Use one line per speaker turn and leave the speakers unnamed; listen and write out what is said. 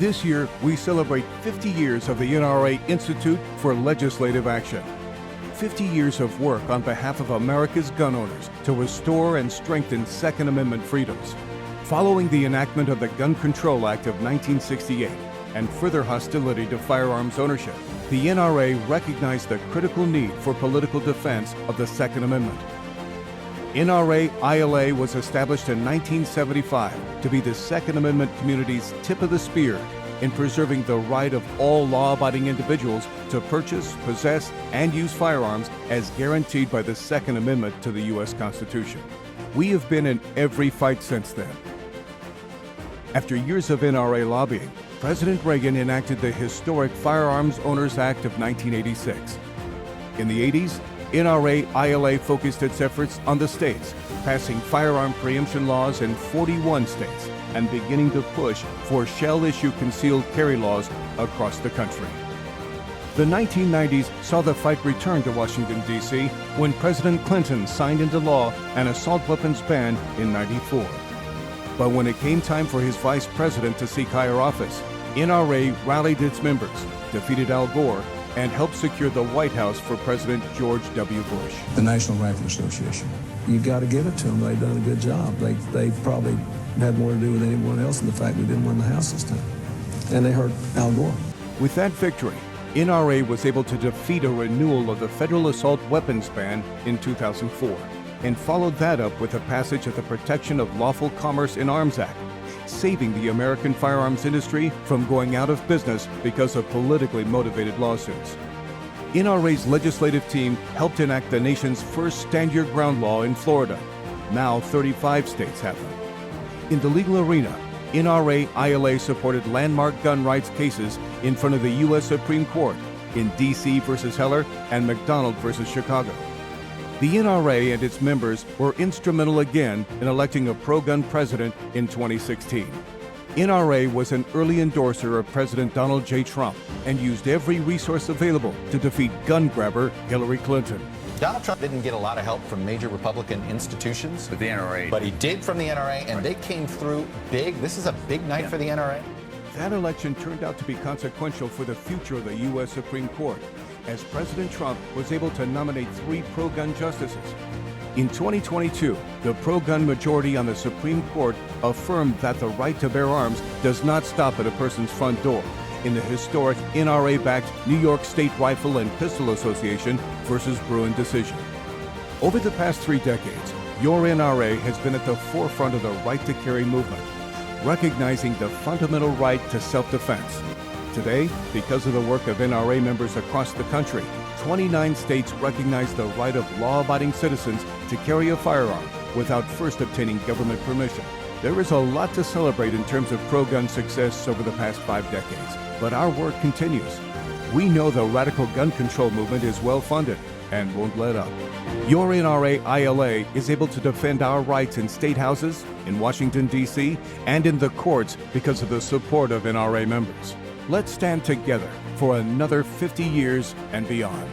This year, we celebrate 50 years of the NRA Institute for Legislative Action. 50 years of work on behalf of America's gun owners to restore and strengthen Second Amendment freedoms. Following the enactment of the Gun Control Act of 1968 and further hostility to firearms ownership, the NRA recognized the critical need for political defense of the Second Amendment. NRA-ILA was established in 1975 to be the Second Amendment community's tip of the spear in preserving the right of all law-abiding individuals to purchase, possess, and use firearms as guaranteed by the Second Amendment to the U.S. Constitution. We have been in every fight since then. After years of NRA lobbying, President Reagan enacted the historic Firearms Owners Act of 1986. In the 80s, NRA-ILA focused its efforts on the states, passing firearm preemption laws in 41 states and beginning to push for shall-issue concealed carry laws across the country. The 1990s saw the fight return to Washington, D.C. when President Clinton signed into law an assault weapons ban in '94. But when it came time for his vice president to seek higher office, NRA rallied its members, defeated Al Gore, and helped secure the White House for President George W. Bush.
The National Rifle Association. You got to give it to them. They've done a good job. They probably had more to do with anyone else in the fact we didn't win the House this time. And they hurt Al Gore.
With that victory, NRA was able to defeat a renewal of the federal assault weapons ban in 2004 and followed that up with the passage of the Protection of Lawful Commerce in Arms Act, saving the American firearms industry from going out of business because of politically motivated lawsuits. NRA's legislative team helped enact the nation's first Stand Your Ground law in Florida. Now 35 states have them. In the legal arena, NRA-ILA supported landmark gun rights cases in front of the U.S. Supreme Court in D.C. versus Heller and McDonald versus Chicago. The NRA and its members were instrumental again in electing a pro-gun president in 2016. NRA was an early endorser of President Donald J. Trump and used every resource available to defeat gun grabber Hillary Clinton.
Donald Trump didn't get a lot of help from major Republican institutions.
But the NRA.
But he did from the NRA, and they came through big. This is a big night for the NRA.
That election turned out to be consequential for the future of the U.S. Supreme Court, as President Trump was able to nominate 3 pro-gun justices. In 2022, the pro-gun majority on the Supreme Court affirmed that the right to bear arms does not stop at a person's front door in the historic NRA-backed New York State Rifle and Pistol Association versus Bruin decision. Over the past 3 decades, your NRA has been at the forefront of the right to carry movement, recognizing the fundamental right to self-defense. Today, because of the work of NRA members across the country, 29 states recognize the right of law-abiding citizens to carry a firearm without first obtaining government permission. There is a lot to celebrate in terms of pro-gun success over the past 5 decades, but our work continues. We know the radical gun control movement is well-funded and won't let up. Your NRA-ILA is able to defend our rights in state houses, in Washington, D.C., and in the courts because of the support of NRA members. Let's stand together for another 50 years and beyond.